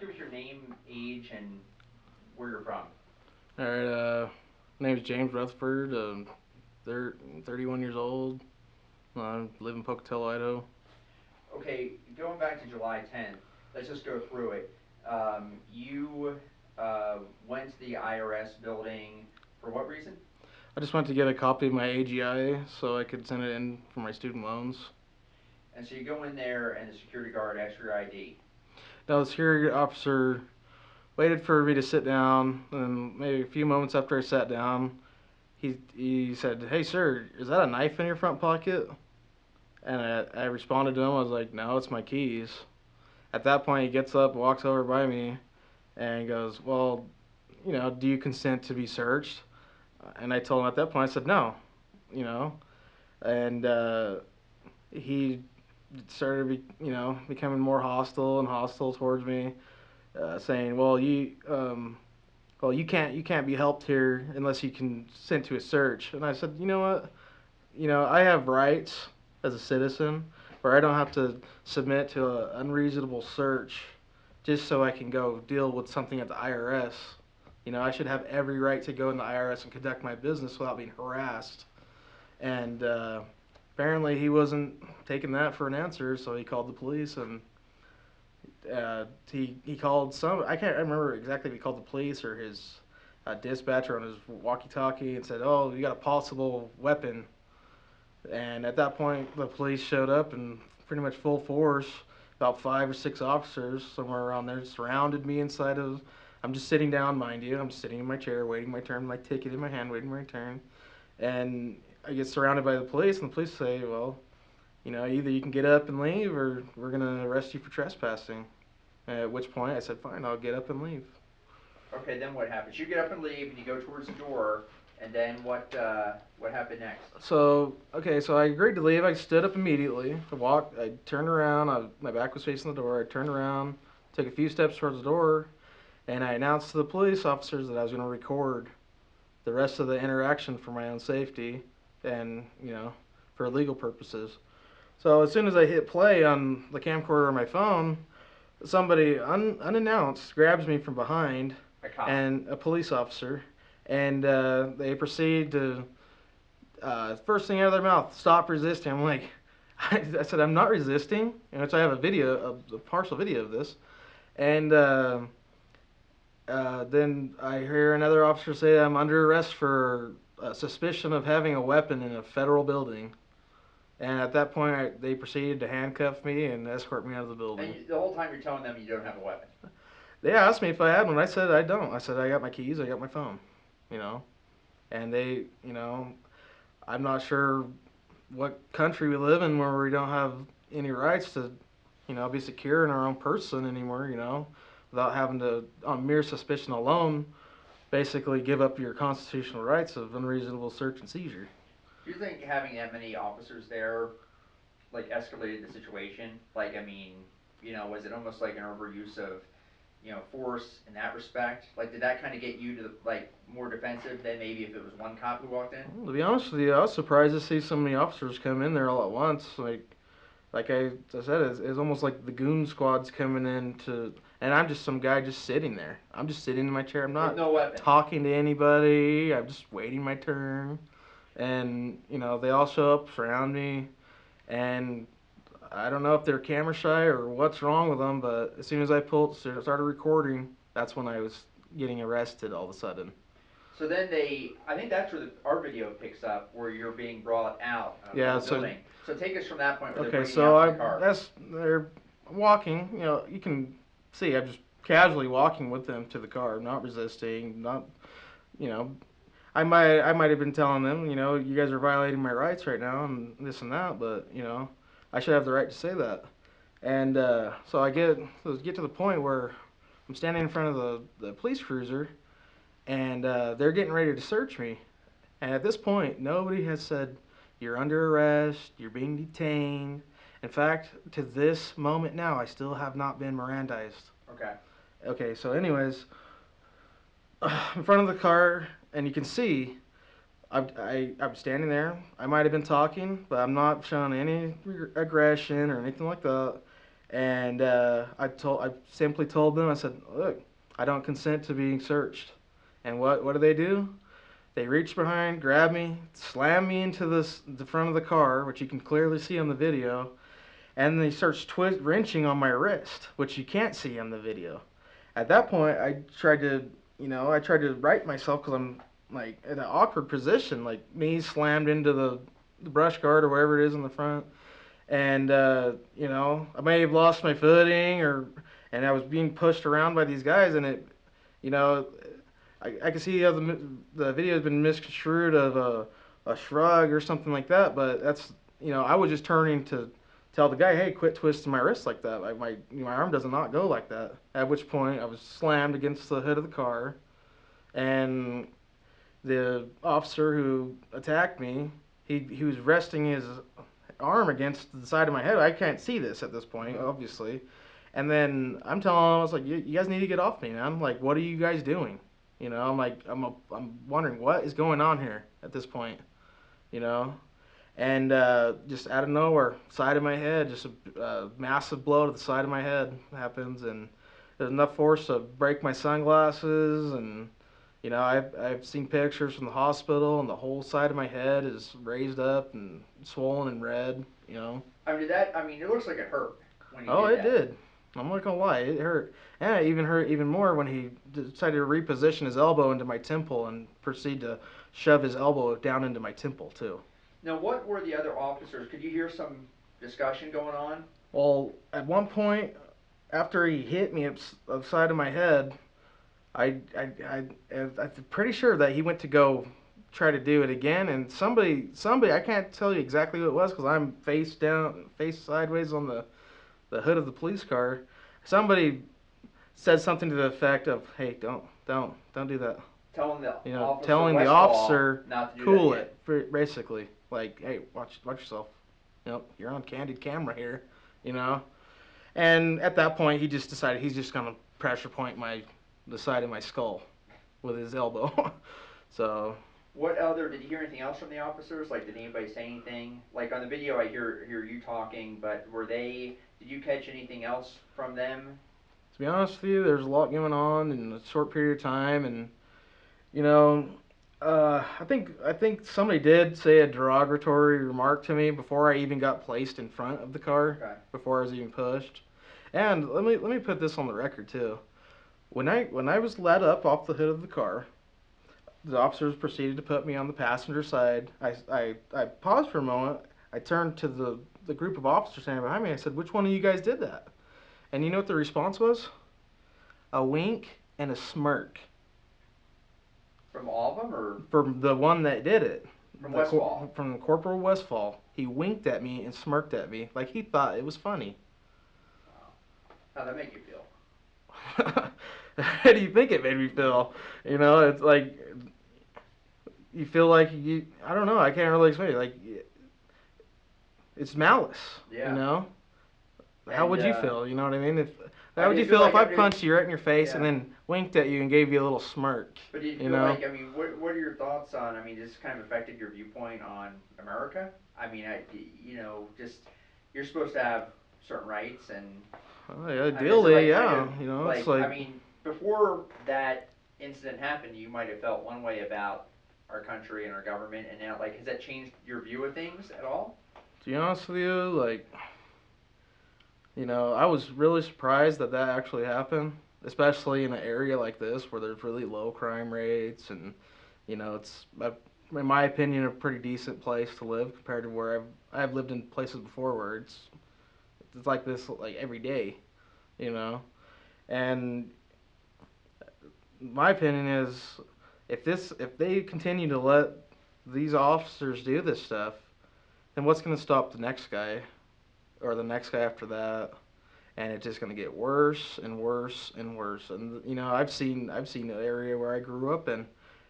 give us your name, age, and where you're from. Alright, my name is James Rutherford. 31 years old. I live in Pocatello, Idaho. Okay, going back to July 10th, let's just go through it. You went to the IRS building for what reason? I just went to get a copy of my AGI so I could send it in for my student loans. And so you go in there, and the security guard asks for your ID. Now, the security officer waited for me to sit down, and maybe a few moments after I sat down, he said, "Hey, sir, is that a knife in your front pocket?" And I responded to him. I was like, "No, it's my keys." At that point, he gets up, walks over by me, and goes, "Well, do you consent to be searched?" And I told him at that point, I said, "No," you know, and he started, becoming more hostile and hostile towards me, saying, "Well, you can't be helped here unless you consent to a search." And I said, "You know what? I have rights as a citizen, where I don't have to submit to an unreasonable search just so I can go deal with something at the IRS. I should have every right to go in the IRS and conduct my business without being harassed." And apparently he wasn't taking that for an answer, so he called the police, and he called some. I can't remember exactly if he called the police or his dispatcher on his walkie-talkie and said, "Oh, you got a possible weapon." And at that point, the police showed up in pretty much full force. About 5 or 6 officers, somewhere around there, surrounded me inside of. I'm just sitting down, mind you. I'm just sitting in my chair, waiting my turn, my ticket in my hand, waiting my turn. And I get surrounded by the police, and the police say, "Well, either you can get up and leave, or we're gonna arrest you for trespassing." At which point, I said, "Fine, I'll get up and leave." Okay, then what happens? You get up and leave, and you go towards the door, and then what happened next? So I agreed to leave. I stood up immediately. I turned around. My back was facing the door. I turned around, took a few steps towards the door, and I announced to the police officers that I was going to record the rest of the interaction for my own safety and, for legal purposes. So as soon as I hit play on the camcorder on my phone, somebody unannounced grabs me from behind, A cop. and a police officer, and they proceed to first thing out of their mouth, "Stop resisting." I'm like, I said, "I'm not resisting," which I have a partial video of this, and then I hear another officer say I'm under arrest for suspicion of having a weapon in a federal building. And at that point, they proceeded to handcuff me and escort me out of the building. And the whole time you're telling them you don't have a weapon. They asked me if I had one. I said I don't. I said I got my keys, I got my phone, And they, I'm not sure what country we live in where we don't have any rights to, be secure in our own person anymore, without having to, on mere suspicion alone, basically give up your constitutional rights of unreasonable search and seizure. Do you think having that many officers there, like, escalated the situation? Like, I mean, was it almost like an overuse of, force in that respect? Like, did that kind of get you to, like, more defensive than maybe if it was one cop who walked in? Well, to be honest with you, I was surprised to see so many officers come in there all at once. Like I said, it's almost like the goon squad's coming in to, and I'm just some guy just sitting there. I'm just sitting in my chair. I'm With not no weapon. talking to anybody. I'm just waiting my turn. And, they all show up, surround me, and I don't know if they're camera shy or what's wrong with them, but as soon as I started recording, that's when I was getting arrested all of a sudden. So then I think that's where our video picks up, where you're being brought out of Yeah, the building. So take us from that point where they're Okay, bringing you so out to the car. they're walking. You can see I'm just casually walking with them to the car, not resisting, not, you know, I might have been telling them, you guys are violating my rights right now and this and that, but I should have the right to say that. And so I get to the point where I'm standing in front of the police cruiser, and they're getting ready to search me. And at this point, nobody has said, "You're under arrest, you're being detained." In fact, to this moment now, I still have not been Mirandized. Okay. Okay, so anyways, in front of the car, and you can see I'm standing there. I might have been talking, but I'm not showing any aggression or anything like that. And I simply told them, I said, look, I don't consent to being searched. And what do they do? They reach behind, grab me, slam me into the front of the car, which you can clearly see on the video, and they start wrenching on my wrist, which you can't see on the video. At that point, I tried to right myself because I'm like in an awkward position, like me slammed into the brush guard or wherever it is in the front, and I may have lost my footing and I was being pushed around by these guys, and you know, I can see how the video has been misconstrued of a shrug or something like that, but that's I was just turning to tell the guy, hey, quit twisting my wrist like that. Like my arm does not go like that. At which point I was slammed against the hood of the car, and the officer who attacked me, he was resting his arm against the side of my head. I can't see this at this point, obviously. And then I'm telling him, I was like, you guys need to get off me, man. I'm like, what are you guys doing? I'm like, I'm wondering what is going on here at this point, you know. And just out of nowhere, side of my head, just a massive blow to the side of my head happens, and there's enough force to break my sunglasses, and I've seen pictures from the hospital, and the whole side of my head is raised up and swollen and red. I mean, it looks like it hurt when you Oh, did it that. did. I'm not gonna lie, it hurt, and it even hurt even more when he decided to reposition his elbow into my temple and proceed to shove his elbow down into my temple too. Now, what were the other officers? Could you hear some discussion going on? Well, at one point, after he hit me upside of my head, I'm pretty sure that he went to go try to do it again, and somebody, I can't tell you exactly who it was because I'm face down, face sideways on the hood of the police car. Somebody said something to the effect of, "Hey, don't do that." Telling the officer Telling the Westfall officer, not to do cool that it, basically. Like, hey, watch yourself. You're on candid camera here. You know. And at that point, he just decided he's just gonna pressure point the side of my skull with his elbow. So What did you hear anything else from the officers? Like, did anybody say anything? Like on the video, I hear you talking, but did you catch anything else from them? to be honest with you, there's a lot going on in a short period of time, and you know, I think somebody did say a derogatory remark to me before I even got placed in front of the car, Okay. before I was even pushed. And let me put this on the record too. When I was led up off the hood of the car, the officers proceeded to put me on the passenger side. I paused for a moment. I turned to the group of officers standing behind me. I said, "Which one of you guys did that?" And you know what the response was? A wink and a smirk From all of them, or from the one that did it. from Westfall? From Corporal Westfall. He winked at me and smirked at me like he thought it was funny. Wow. How'd that make you feel? How do you think it made me feel? It's like you feel like I don't know. I can't really explain it. Like it's malice. Yeah. How And would you feel? You know what I mean? I How would did you feel feel if like I punched you right in your face and Yeah. then winked at you and gave you a little smirk? But do you You feel know? like, what are your thoughts on, this kind of affected your viewpoint on America? Just, you're supposed to have certain rights, and, Oh, yeah, is it ideally, like kind yeah. of, It's like before that incident happened, you might have felt one way about our country and our government, and now, has that changed your view of things at all? to be honest with you, I was really surprised that actually happened, especially in an area like this where there's really low crime rates, and it's in my opinion a pretty decent place to live compared to where I've lived in places before where it's like this like every day, you know. And my opinion is if they continue to let these officers do this stuff, then what's going to stop the next guy or the next guy after that? And it's just going to get worse and worse and worse. And I've seen an area where I grew up in,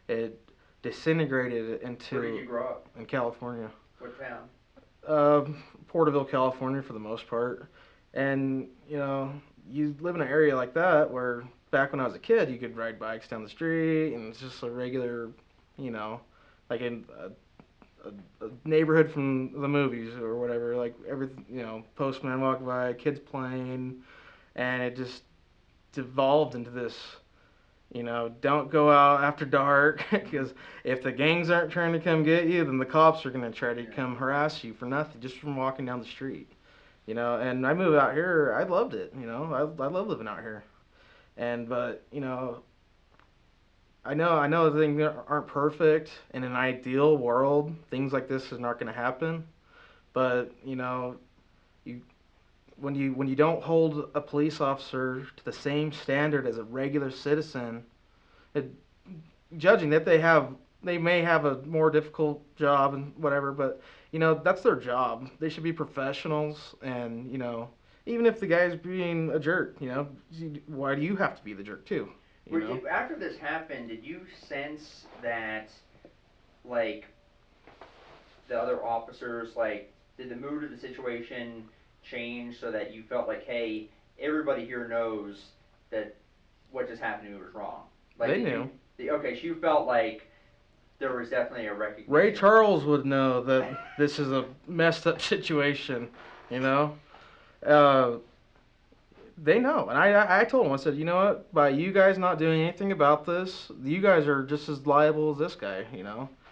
it disintegrated into Where did you grow up? in California. What town? Porterville, California, for the most part. And you live in an area like that where back when I was a kid, you could ride bikes down the street, and it's just a regular, like in a neighborhood from the movies or whatever. Like everything, postman walking by, kids playing, and it just devolved into this. Don't go out after dark because if the gangs aren't trying to come get you, then the cops are gonna try to come harass you for nothing just from walking down the street. And I moved out here. I loved it. I love living out here. But I know things aren't perfect. In an ideal world, things like this is not going to happen. But you when you don't hold a police officer to the same standard as a regular citizen, it, judging that they may have a more difficult job and whatever, but that's their job. They should be professionals, and even if the guy's being a jerk, why do you have to be the jerk too? After this happened, did you sense that, like, the other officers, like, did the mood of the situation change so that you felt like, hey, everybody here knows that what just happened to me was wrong? Like, They knew. Okay, so you felt like there was definitely a recognition. Ray Charles would know that this is a messed up situation, you know. Uh, they know, and I told them, I said, you know what? By you guys not doing anything about this, you guys are just as liable as this guy,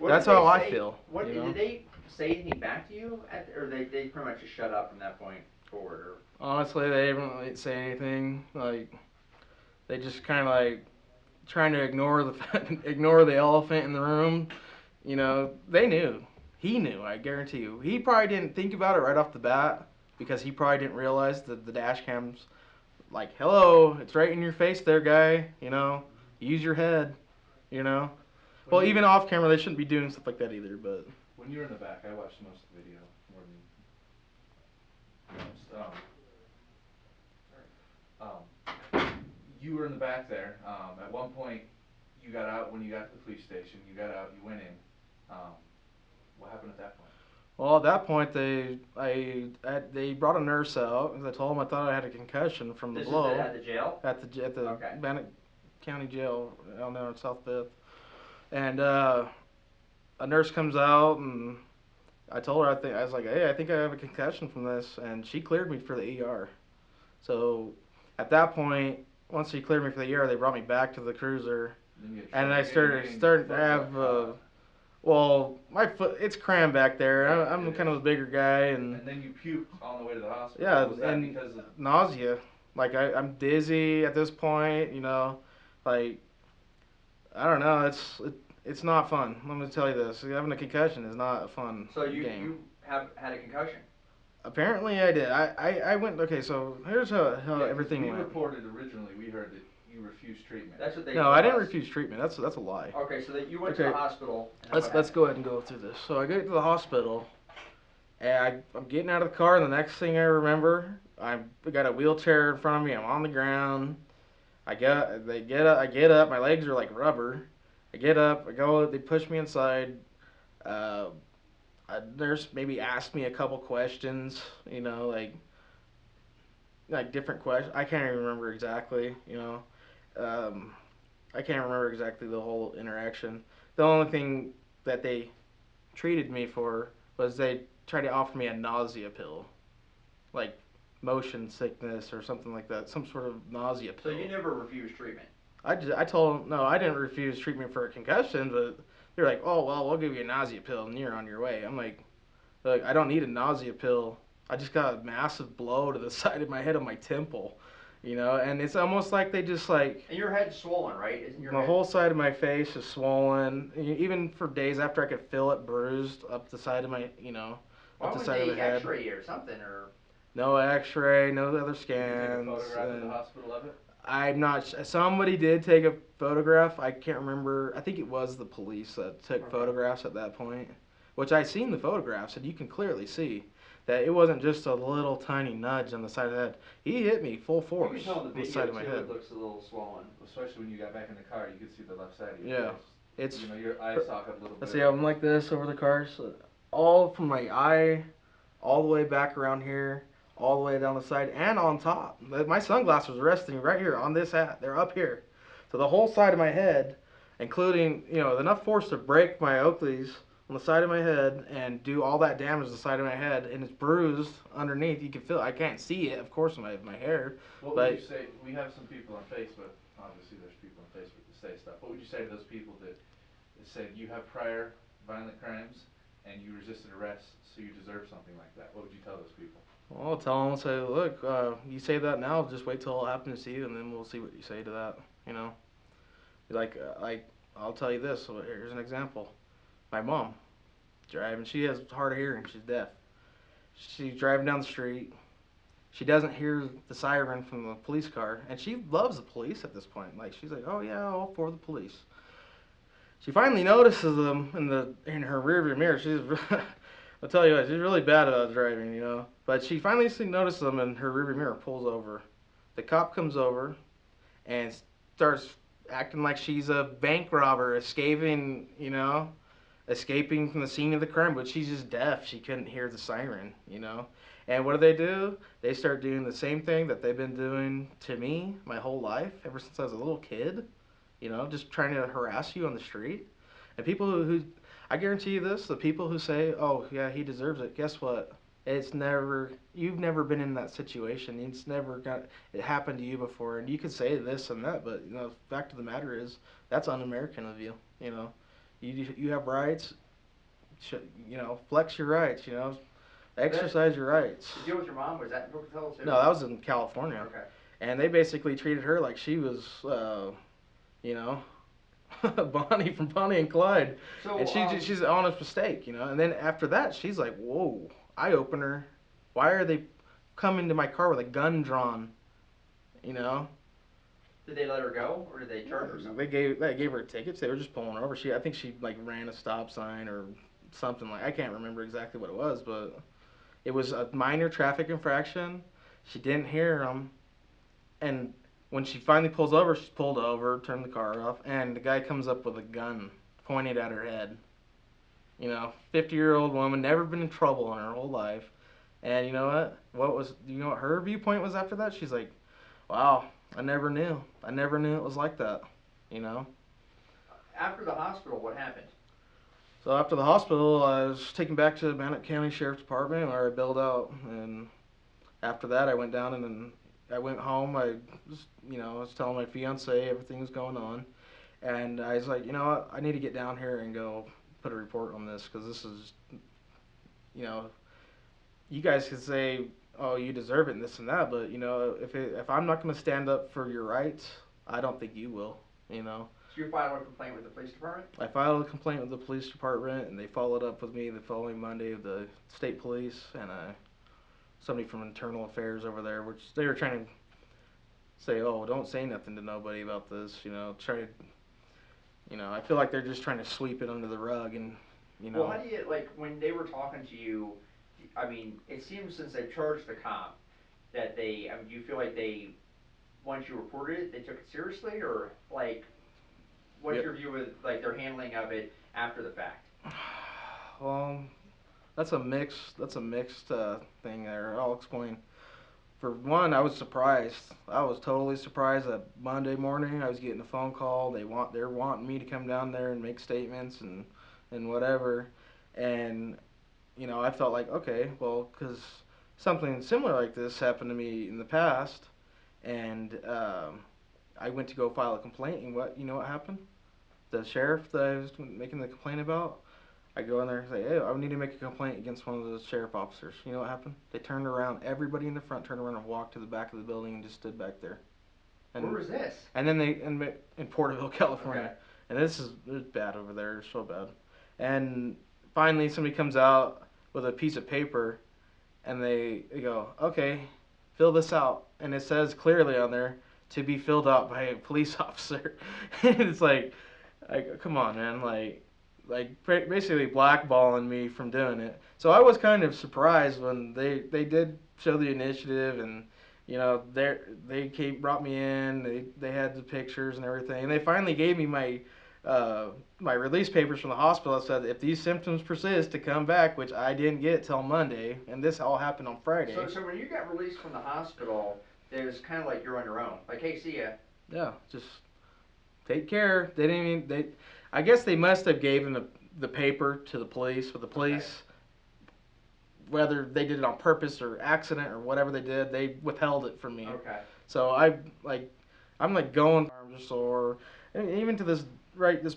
That's how I feel. Did they say anything back to you, or they pretty much just shut up from that point forward? Or Honestly, they didn't really say anything. Like, they just kind of like trying to ignore ignore the elephant in the room. They knew. He knew. I guarantee you. He probably didn't think about it right off the bat because he probably didn't realize that the dash cams, like, hello, it's right in your face, there, guy. Use your head. Well, even off camera, they shouldn't be doing stuff like that either. But when you were in the back, I watched most of the video more than most. You were in the back there. At one point, you got out when you got to the police station. You got out. You went in. What happened at that point? Well, at that point, they brought a nurse out because I told them I thought I had a concussion from the blow. This is at the jail? At the Okay. Bannock County Jail down there in South Fifth. And a nurse comes out, and I told her, I was like, hey, I think I have a concussion from this, and she cleared me for the ER. So at that point, once she cleared me for the ER, they brought me back to the cruiser, and I started to have. Well, my foot, it's crammed back there. I'm kind of a bigger guy, and then you puked on the way to the hospital. Yeah, was that and because of nausea. Like I'm dizzy at this point. Like I don't know. It's not fun. Let me tell you this. Having a concussion is not a fun So you have had a concussion? Apparently I did. I went. Okay, so here's how everything went. We reported originally. We heard that you refused treatment. That's what they. No, I didn't refuse treatment. That's a lie. Okay, so that you went to the hospital. Let's go ahead and go through this. So I get to the hospital, and I'm getting out of the car, and the next thing I remember, I got a wheelchair in front of me. I'm on the ground. I get up. My legs are like rubber. I get up. I go. They push me inside. A nurse maybe asked me a couple questions. Like different questions. I can't even remember exactly. I can't remember exactly the whole interaction. The only thing that they treated me for was they tried to offer me a nausea pill, like motion sickness or something like that, some sort of nausea pill. So you never refused treatment? I told them, no, I didn't refuse treatment for a concussion, but they're like, oh, well, we'll give you a nausea pill and you're on your way. I'm like, look, I don't need a nausea pill. I just got a massive blow to the side of my head on my temple, and it's almost like they just like. And your head's swollen, right? Isn't your The whole side of my face is swollen. Even for days after, I could feel it bruised up the side of my, up the side of the head. X-ray or something, or? No X-ray, no other scans. Did you take a photograph at the hospital of it? I'm not. Somebody did take a photograph. I can't remember. I think it was the police that took photographs at that point. Which I seen the photographs, and you can clearly see that it wasn't just a little tiny nudge on the side of the head. He hit me full force You can tell the on the video side of my too, head. it looks a little swollen. Especially when you got back in the car, you could see the left side of your Yeah. face. It's. Your eye socket a little bit. Let's see, I'm like this over the car, so all from my eye, all the way back around here, all the way down the side, and on top. My sunglasses are resting right here on this hat. They're up here. So the whole side of my head, including, enough force to break my Oakleys on the side of my head and do all that damage to the side of my head, and it's bruised underneath. You can feel it. I can't see it, of course, in my hair. What but would you say? We have some people on Facebook. Obviously, there's people on Facebook that say stuff. What would you say to those people that said you have prior violent crimes and you resisted arrest, so you deserve something like that? What would you tell those people? Well, I'll tell them, say, look, you say that now, just wait till it happens to you, and then we'll see what you say to that. You know, like I'll tell you this. So here's an example. My mom driving. She has hard of hearing. She's deaf. She's driving down the street. She doesn't hear the siren from the police car, and she loves the police at this point. Like she's like, oh yeah, all for the police. She finally notices them in her rearview mirror. She's, I'll tell you what, she's really bad about driving, you know. But she finally notices them in her rearview mirror. Pulls over. The cop comes over and starts acting like she's a bank robber, escaping from the scene of the crime. But she's just deaf. She couldn't hear the siren, you know. And what do? They start doing the same thing that they've been doing to me my whole life, ever since I was a little kid. You know, just trying to harass you on the street. And people who I guarantee you this, the people who say, "Oh, yeah, he deserves it." Guess what? You've never been in that situation. It happened to you before. And you could say this and that, but the fact of the matter is, that's un-American of you. You know, you have rights. Flex your rights. Exercise your rights. The deal with your mom, was that in Pocatello too? No, that was in California. Okay. And they basically treated her like she was, you know, Bonnie from Bonnie and Clyde. So, and she's an honest mistake, you know. And then after that, she's like, whoa, eye opener. Why are they coming to my car with a gun drawn? You know. Did they let her go, or did they charge her something? They gave her tickets. They were just pulling her over. I think she like ran a stop sign or something like. I can't remember exactly what it was, but it was a minor traffic infraction. She didn't hear them, and when she finally pulls over, she's pulled over, turned the car off, and the guy comes up with a gun pointed at her head. 50-year-old woman, never been in trouble in her whole life. And you know what? You know what her viewpoint was after that? She's like, wow, I never knew. I never knew it was like that. You know? After the hospital, what happened? So after the hospital, I was taken back to the Bannock County Sheriff's Department where I billed out. And after that, I went down and then I went home. I was telling my fiance everything was going on. And I was like, you know what? I need to get down here and go put a report on this because this is, you guys could say, oh, you deserve it and this and that. But, if I'm not going to stand up for your rights, I don't think you will, So you filed a complaint with the police department? I filed a complaint with the police department, and they followed up with me the following Monday with the state police and somebody from internal affairs over there, which they were trying to say, oh, don't say nothing to nobody about this, I feel like they're just trying to sweep it under the rug and, Well, how do you, when they were talking to you, it seems since they've charged the cop that do you feel like once you reported it, they took it seriously, or, what's Yep. your view of, their handling of it after the fact? Well, that's a mixed thing there. I'll explain. For one, I was surprised. I was totally surprised that Monday morning I was getting a phone call. They're wanting me to come down there and make statements and whatever. And I felt like, okay, well, because something similar like this happened to me in the past, and I went to go file a complaint, and what happened? The sheriff that I was making the complaint about, I go in there and say, hey, I need to make a complaint against one of those sheriff officers. You know what happened? They turned around, everybody in the front turned around and walked to the back of the building and just stood back there. And, where was this? And then in Porterville, California. Okay. And it's bad over there, so bad. And finally somebody comes out with a piece of paper and they go, okay, fill this out. And it says clearly on there, to be filled out by a police officer. And it's like, come on, man, basically blackballing me from doing it. So I was kind of surprised when they did show the initiative, and they brought me in. They had the pictures and everything, and they finally gave me my release papers from the hospital that said if these symptoms persist to come back, which I didn't get till Monday, and this all happened on Friday. So when you got released from the hospital, it was kind of like you're on your own. Like, hey, see ya. Yeah, just take care. They didn't even I guess they must have given the paper to the police. But the Okay. police, whether they did it on purpose or accident or whatever they did, they withheld it from me. Okay. So I'm like going arms are sore, and even to this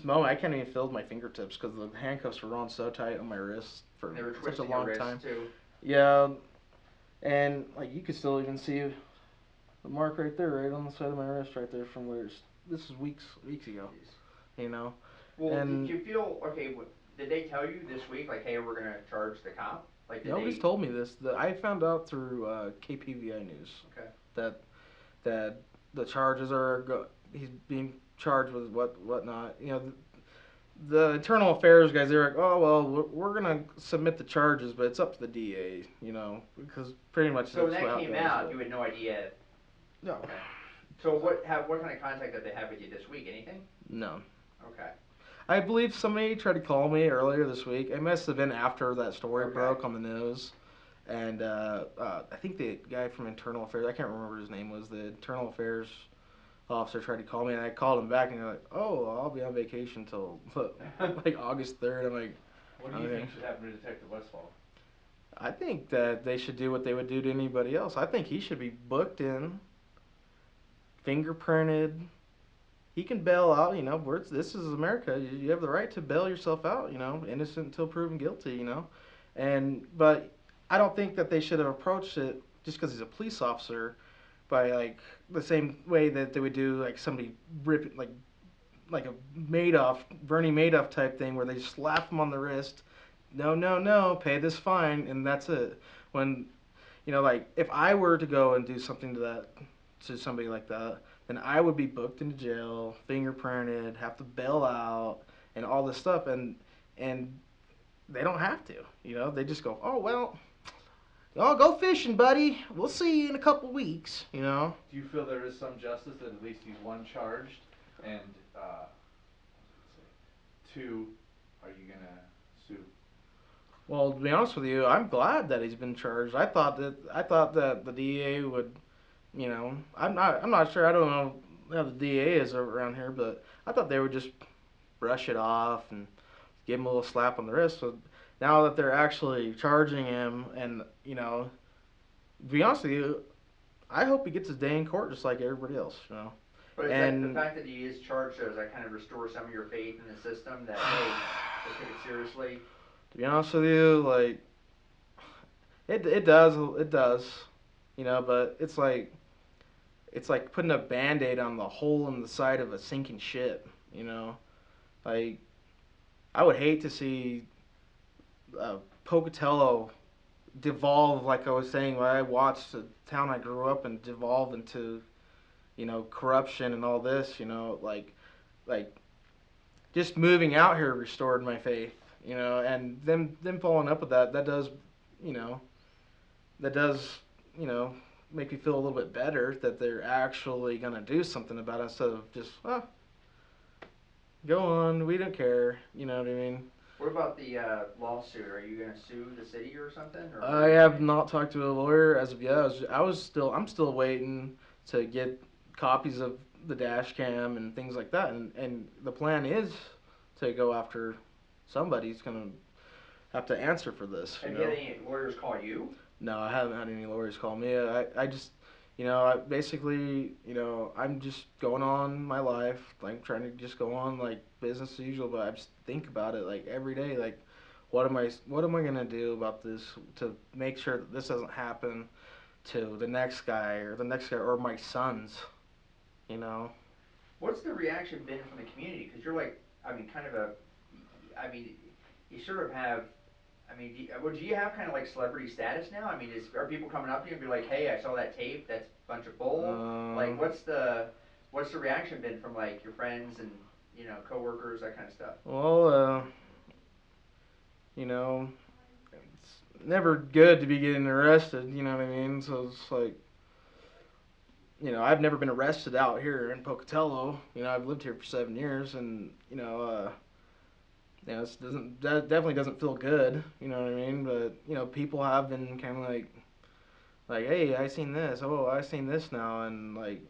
moment, I can't even feel my fingertips because the handcuffs were on so tight on my wrists for And they were such a twisting long your wrist time. too. Yeah, and like you could still even see the mark right there, right on the side of my wrist, right there from where this is weeks ago. Jeez. You know, Well, and did you feel okay? Did they tell you this week, like, hey, we're gonna charge the cop? Like, did nobody's they? told me this. I found out through KPVI news Okay. that that the charges he's being charged with whatnot. You know, the internal affairs guys, they're like, oh well, we're gonna submit the charges, but it's up to the DA. You know, because pretty much So when that's that how it came goes, out, but you had no idea. no, Okay. So what kind of contact did they have with you this week? Anything? no. Okay. I believe somebody tried to call me earlier this week. It must have been after that story Okay. broke on the news. And I think the guy from Internal Affairs, I can't remember what his name was, the Internal Affairs officer tried to call me, and I called him back, and they're like, oh, I'll be on vacation till like August 3rd. I'm like, What do you okay. think should happen to Detective Westfall? I think that they should do what they would do to anybody else. I think he should be booked in, fingerprinted. He can bail out, you know. This is America. You have the right to bail yourself out, you know, innocent until proven guilty, you know. But I don't think that they should have approached it just because he's a police officer by like the same way that they would do like somebody rip like a Bernie Madoff type thing where they slap him on the wrist. No, no, no, pay this fine, and that's it. When you know, like if I were to go and do something to somebody like that, then I would be booked into jail, fingerprinted, have to bail out, and all this stuff, and they don't have to. You know, they just go, oh well, oh go fishing, buddy. We'll see you in a couple weeks. You know. Do you feel there is some justice that at least he's one charged, and what was I gonna say? Two, are you gonna sue? Well, to be honest with you, I'm glad that he's been charged. I thought that the DA would, you know, I'm not sure. I don't know how the DA is around here, but I thought they would just brush it off and give him a little slap on the wrist. So now that they're actually charging him, and you know, to be honest with you, I hope he gets his day in court just like everybody else. You know, But is and the fact that he is charged, does that kind of restore some of your faith in the system that, hey, they take it seriously? to be honest with you, like it does, you know, but it's like putting a band-aid on the hole in the side of a sinking ship, you know. Like I would hate to see Pocatello devolve, like I was saying, when I watched the town I grew up in devolve into, you know, corruption and all this, you know, like just moving out here restored my faith, you know, and them following up with that does, you know, that does, you know, make me feel a little bit better that they're actually gonna do something about it instead of just, oh, go on, we don't care, you know what I mean? What about the lawsuit? Are you going to sue the city or something? Or I have not talked to a lawyer as of yet. I'm still waiting to get copies of the dash cam and things like that, and the plan is to go after somebody's gonna have to answer for this. Have You you know? had any lawyers call you? No, I haven't had any lawyers call me. I just, you know, I basically, you know, I'm just going on my life, like trying to just go on like business as usual. But I just think about it like every day, like what am I gonna do about this to make sure that this doesn't happen to the next guy or my sons, you know? What's the reaction been from the community? Because you're like, I mean, kind of I mean, you sort of have, I mean, do you have kind of like celebrity status now? I mean, are people coming up to you and be like, hey, I saw that tape, that's a bunch of bull? Like, what's the reaction been from like your friends and, you know, coworkers, that kind of stuff? Well, you know, it's never good to be getting arrested. You know what I mean? So it's like, you know, I've never been arrested out here in Pocatello. You know, I've lived here for 7 years, and this definitely doesn't feel good. You know what I mean? But you know, people have been kind of like, hey, I seen this. Oh, I seen this now, and like,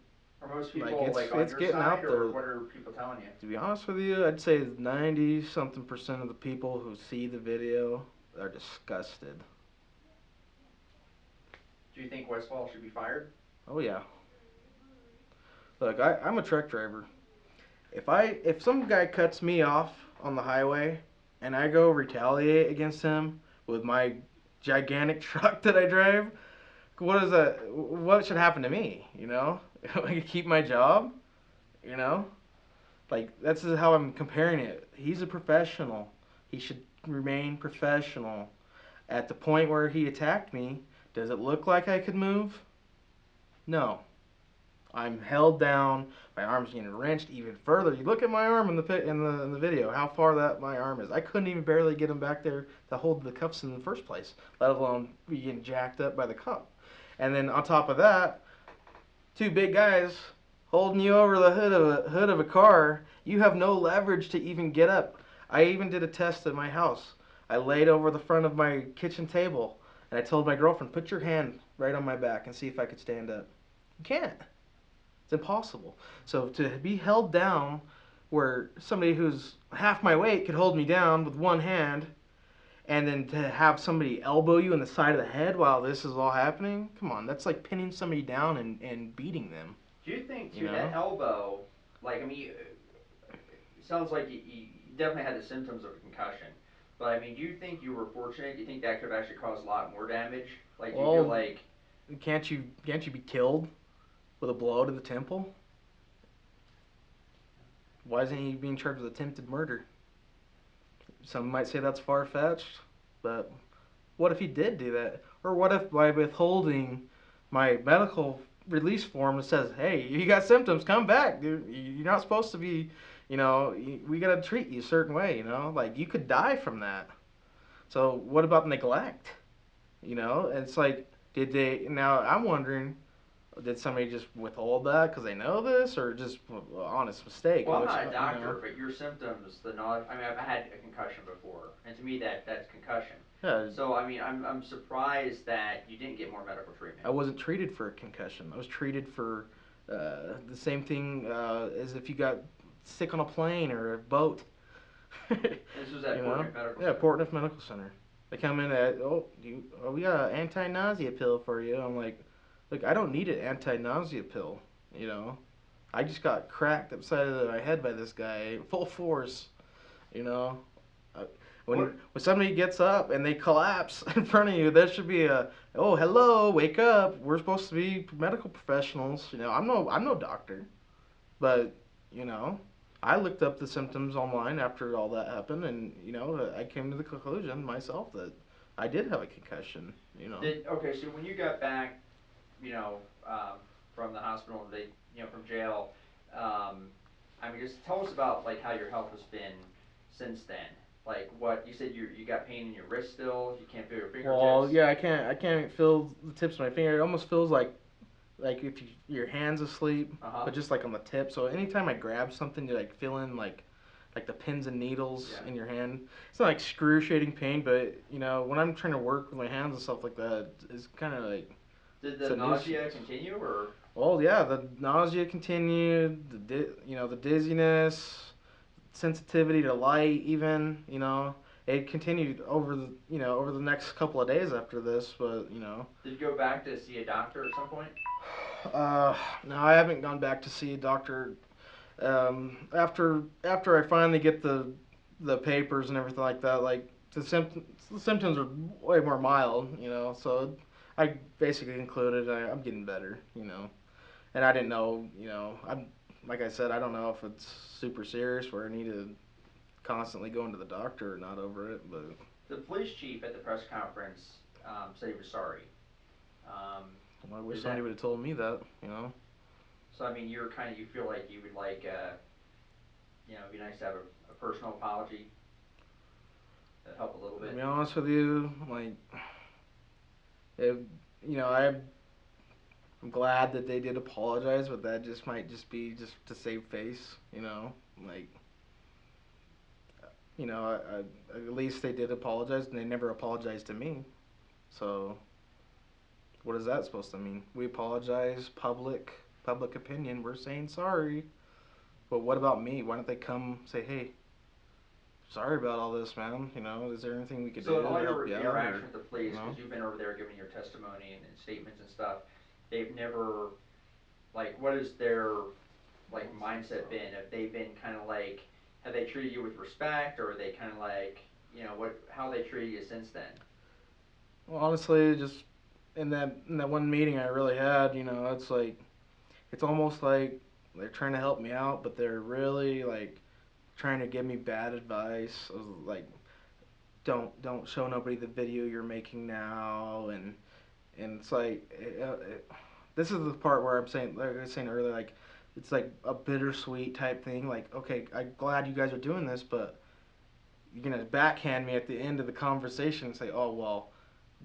Are most Like people like on it's your getting side, out or there. what are people telling you? To be honest with you, I'd say 90 something percent of the people who see the video are disgusted. Do you think Westfall should be fired? Oh yeah. Look, I'm a truck driver. If some guy cuts me off on the highway and I go retaliate against him with my gigantic truck that I drive, what is that? What should happen to me? You know, I keep my job. You know, like that's how I'm comparing it. He's a professional. He should remain professional. At the point where he attacked me, does it look like I could move? No. I'm held down. My arm's getting wrenched even further. You look at my arm in the video, how far that my arm is. I couldn't even barely get him back there to hold the cuffs in the first place, let alone be getting jacked up by the cup. And then on top of that, two big guys holding you over the hood of a car. You have no leverage to even get up. I even did a test at my house. I laid over the front of my kitchen table and I told my girlfriend, put your hand right on my back and see if I could stand up. You can't. It's impossible. So to be held down where somebody who's half my weight could hold me down with one hand, and then to have somebody elbow you in the side of the head while this is all happening, come on, that's like pinning somebody down and beating them. Do you think You too know? that elbow, like I mean, it sounds like you definitely had the symptoms of a concussion. But I mean, do you think you were fortunate? Do you think that could have actually caused a lot more damage? Like, do you feel Well, like can't you be killed with a blow to the temple? Why isn't he being charged with attempted murder? Some might say that's far fetched, but what if he did do that? Or what if by withholding my medical release form that says, hey, you got symptoms, come back, dude. You're not supposed to be, we got to treat you a certain way, Like, you could die from that. So what about neglect? It's like, now I'm wondering, did somebody just withhold that because they know this, or just honest mistake? well, I'm not a doctor, but your symptoms, I mean, I've had a concussion before, and to me that's concussion. Yeah, So I mean, I'm surprised that you didn't get more medical treatment. I wasn't treated for a concussion. I was treated for the same thing as if you got sick on a plane or a boat. This was at Portland Medical Yeah, Center. Portland Medical Center. They come in at, we got an anti-nausea pill for you. I'm like, look, I don't need an anti-nausea pill. I just got cracked upside of my head by this guy, full force. You know, Uh, when somebody gets up and they collapse in front of you, there should be oh, hello, wake up. We're supposed to be medical professionals. I'm no doctor, but you know, I looked up the symptoms online after all that happened, and I came to the conclusion myself that I did have a concussion. Okay, so when you got back, you know, from the hospital, from jail, I mean, just tell us about like how your health has been since then. Like what you said, you got pain in your wrist still. You can't feel your fingertips. Well, yeah, I can't feel the tips of my finger. It almost feels like if your hands asleep, but just like on the tip. So anytime I grab something, you're like feeling like the pins and needles in your hand. It's not like excruciating pain, but when I'm trying to work with my hands and stuff like that, it's kind of like. Did the nausea continue, or? Well, yeah, the nausea continued. The dizziness, sensitivity to light, even. It continued over the next couple of days after this, but. Did you go back to see a doctor at some point? No, I haven't gone back to see a doctor. After I finally get the papers and everything like that, like the symptoms are way more mild, So I basically concluded I'm getting better, And I didn't know, I'm like I said, I don't know if it's super serious where I need to constantly go into the doctor or not over it, but. The police chief at the press conference said he was sorry. Well, I wish somebody would have told me that, So I mean, you feel like you would like, it'd be nice to have a personal apology. That help a little bit. To be honest with you, like, I'm glad that they did apologize, but that just might just be just to save face, like. At least they did apologize, and they never apologized to me. So, what is that supposed to mean? We apologize, public, public opinion. We're saying sorry. But what about me? Why don't they come say, hey, sorry about all this, man? You know, is there anything we could So do in to all help your you out? interaction Or, with the you police, know? because you've been over there giving your testimony and statements and stuff, they've never, like, what is their, like, mindset been? Have they been kind of like, have they treated you with respect, or are they kind of like, how they treated you since then? Well, honestly, just in that one meeting I really had, it's like it's almost like they're trying to help me out, but they're really like trying to give me bad advice. Of, like, don't show nobody the video you're making now, and it's like this is the part where I'm saying, like I was saying earlier, like it's like a bittersweet type thing. Like, okay, I'm glad you guys are doing this, but you're gonna backhand me at the end of the conversation and say, oh well,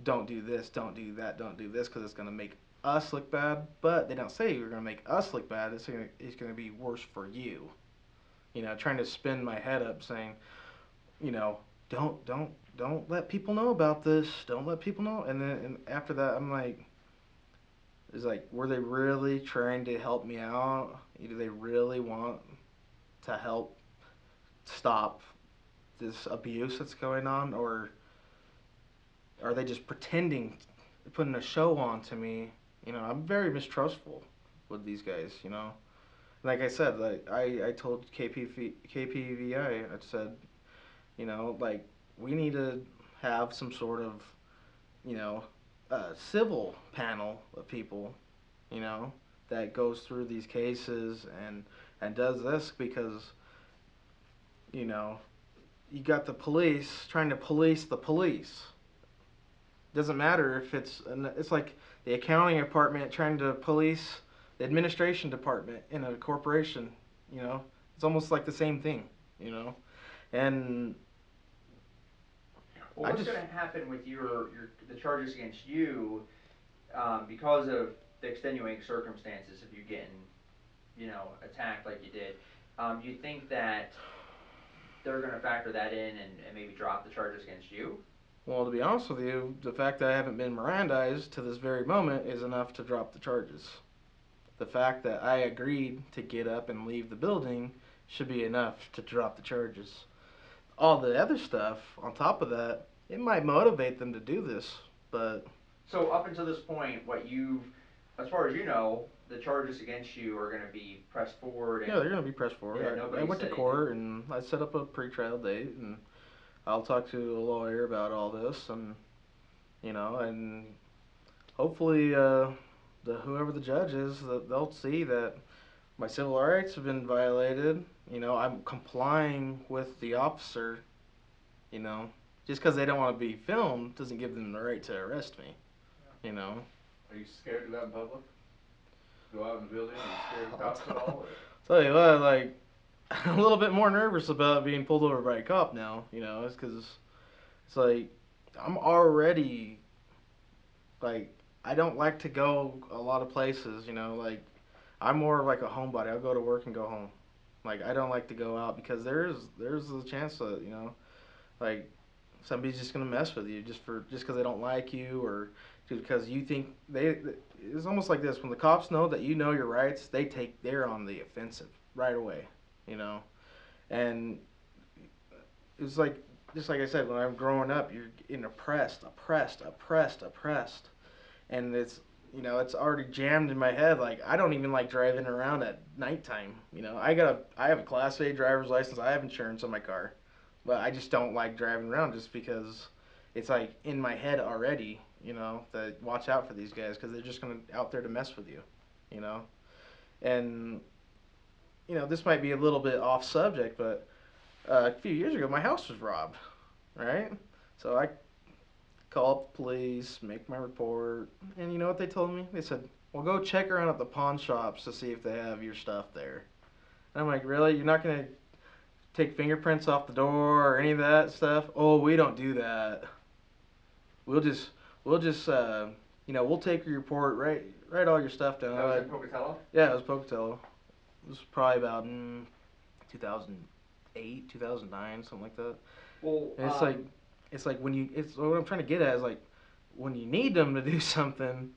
don't do this, don't do that, don't do this, because it's gonna make us look bad. But they don't say you're gonna make us look bad. It's gonna be worse for you. Trying to spin my head up, saying, you know, don't let people know about this. Don't let people know. And after that, I'm like, it's like, were they really trying to help me out? Do they really want to help stop this abuse that's going on, or are they just pretending, putting a show on to me? I'm very mistrustful with these guys. Like I said, like I told KPVI, I said, like, we need to have some sort of, you know, civil panel of people, you know, that goes through these cases and does this, because, you know, you got the police trying to police the police. Doesn't matter if it's like the accounting department trying to police the administration department in a corporation. It's almost like the same thing. You know, and Well, I what's just going to happen with the charges against you because of the extenuating circumstances of you getting, attacked like you did? Do you think that they're going to factor that in and maybe drop the charges against you? well, to be honest with you, the fact that I haven't been Mirandized to this very moment is enough to drop the charges. The fact that I agreed to get up and leave the building should be enough to drop the charges. All the other stuff on top of that, it might motivate them to do this, but So up until this point, as far as you know, the charges against you are going to be pressed forward, yeah, and they're gonna be pressed forward. yeah, I nobody went to said anything. court and I set up a pre-trial date, and I'll talk to a lawyer about all this, and and hopefully, the whoever the judge is, that they'll see that my civil rights have been violated. I'm complying with the officer. You know, just because they don't want to be filmed doesn't give them the right to arrest me. You know. Are you scared to go out in public? Go out in the building? Are you scared of I'll cops at all? Or? tell you what, like, I'm a little bit more nervous about being pulled over by a cop now. It's because it's like I'm already, like, I don't like to go a lot of places. Like, I'm more of like a homebody. I'll go to work and go home. Like, I don't like to go out because there's a chance that like, somebody's just gonna mess with you just because they don't like you, or just because you think they. It's almost like this: when the cops know that you know your rights, they're on the offensive right away. You know, and it's like, just like I said, when I'm growing up, you're getting oppressed, and it's already jammed in my head. Like, I don't even like driving around at nighttime. I have a Class A driver's license. I have insurance on my car, but I just don't like driving around just because it's like in my head already. That watch out for these guys because they're just gonna out there to mess with you. You know, and this might be a little bit off subject, but a few years ago my house was robbed. Right, so I call up the police, make my report, and you know what they told me? They said, "Well, go check around at the pawn shops to see if they have your stuff there." And I'm like, "Really? You're not gonna take fingerprints off the door or any of that stuff?" "Oh, we don't do that. We'll just, we'll just, we'll take your report, write all your stuff down." That was in Pocatello? Yeah, it was Pocatello. It was probably about 2008, 2009, something like that. Well, And it's like when you, it's what I'm trying to get at is like when you need them to do something,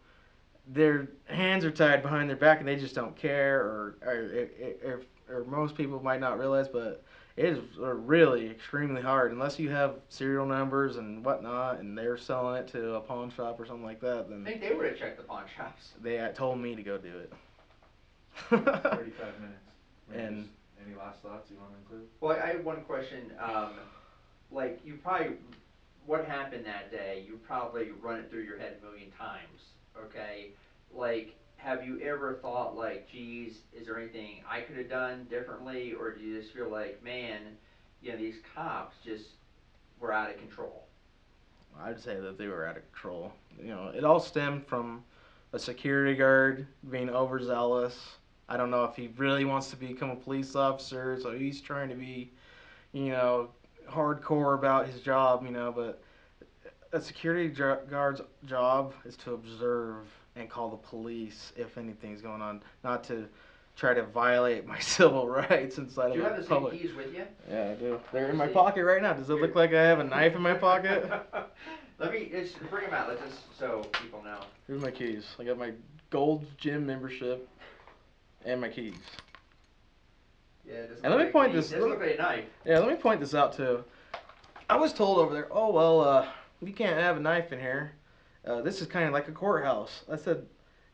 their hands are tied behind their back and they just don't care, or most people might not realize, but it is really extremely hard unless you have serial numbers and whatnot, and they're selling it to a pawn shop or something like that. I Then think they would have checked the pawn shops. they told me to go do it. 35 minutes. And Any last thoughts you want to include? Well, I have one question. Like, you probably, what happened that day, you probably run it through your head a million times, okay? Like, have you ever thought, like, geez, is there anything I could have done differently? Or do you just feel like, man, these cops just were out of control? I'd say that they were out of control. It all stemmed from a security guard being overzealous. I don't know if he really wants to become a police officer, so he's trying to be, you know, hardcore about his job, but a security guard's job is to observe and call the police if anything's going on, not to try to violate my civil rights inside Do you of have a the same public. keys with you? Yeah, I do. They're in my See. pocket right now. Does it look like I have a knife in my pocket? Let me just bring them out. Let's just so people know. Here's my keys. I got my gold gym membership and my keys. Yeah, it doesn't And look let me like point keys. this. It doesn't look like a knife. Yeah, let me point this out too. I was told over there, oh well, you can't have a knife in here. This is kind of like a courthouse. I said,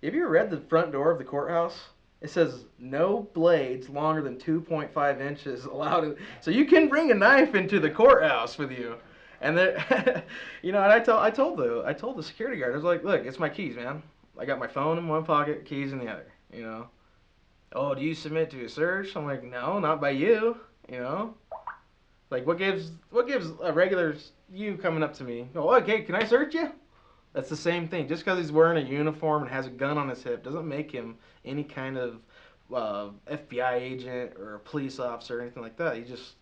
have you ever read the front door of the courthouse? It says no blades longer than 2.5 inches allowed. So you can bring a knife into the courthouse with you. And then, and I told the security guard, I was like, look, it's my keys, man. I got my phone in one pocket, keys in the other. Oh, do you submit to a search? I'm like, no, not by you. Like what gives a regular you coming up to me? Oh, okay, can I search you? That's the same thing. Just because he's wearing a uniform and has a gun on his hip doesn't make him any kind of FBI agent or a police officer or anything like that. He just,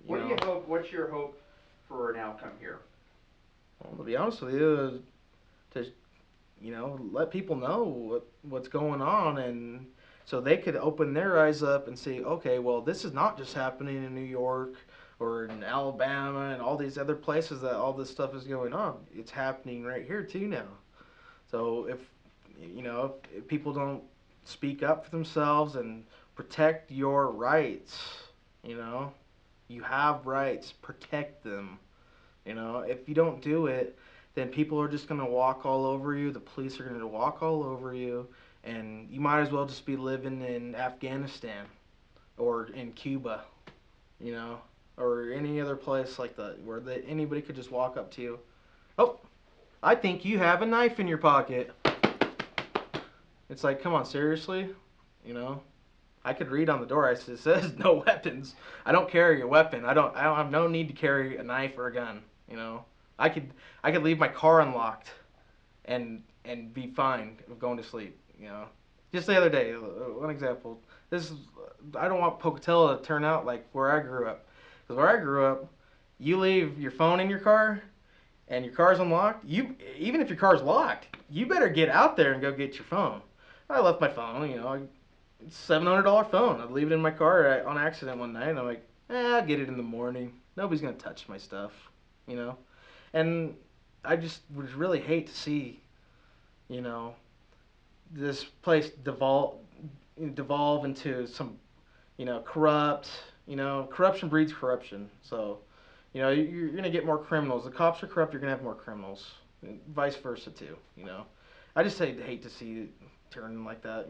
What do you hope? What's your hope for an outcome here? well, to be honest with you, to let people know what's going on, and so they could open their eyes up and see, okay, well, this is not just happening in New York or in Alabama and all these other places that all this stuff is going on. It's happening right here too now. So if people don't speak up for themselves and protect your rights, you have rights, protect them. If you don't do it, then people are just going to walk all over you. The police are going to walk all over you. And you might as well just be living in Afghanistan or in Cuba, or any other place like that where anybody could just walk up to you. Oh, I think you have a knife in your pocket. It's like, come on, seriously? I could read on the door. It says no weapons. I don't carry a weapon. I don't have no need to carry a knife or a gun. I could leave my car unlocked and be fine of going to sleep. Just the other day, one example. I don't want Pocatello to turn out like where I grew up. Because where I grew up, you leave your phone in your car and your car's unlocked. Even if your car's locked, you better get out there and go get your phone. I left my phone. It's a $700 phone. I leave it in my car on accident one night, and I'm like, I'll get it in the morning. Nobody's gonna touch my stuff. And I just would really hate to see, this place devolve into some, corrupt. Corruption breeds corruption. So, you're gonna get more criminals. The cops are corrupt. You're gonna have more criminals. And vice versa too. I just hate to see it turn like that.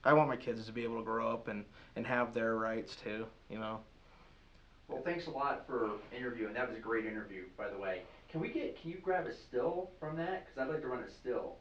I want my kids to be able to grow up and have their rights too. Well, thanks a lot for interviewing. That was a great interview, by the way. Can you grab a still from that? Because I'd like to run a still.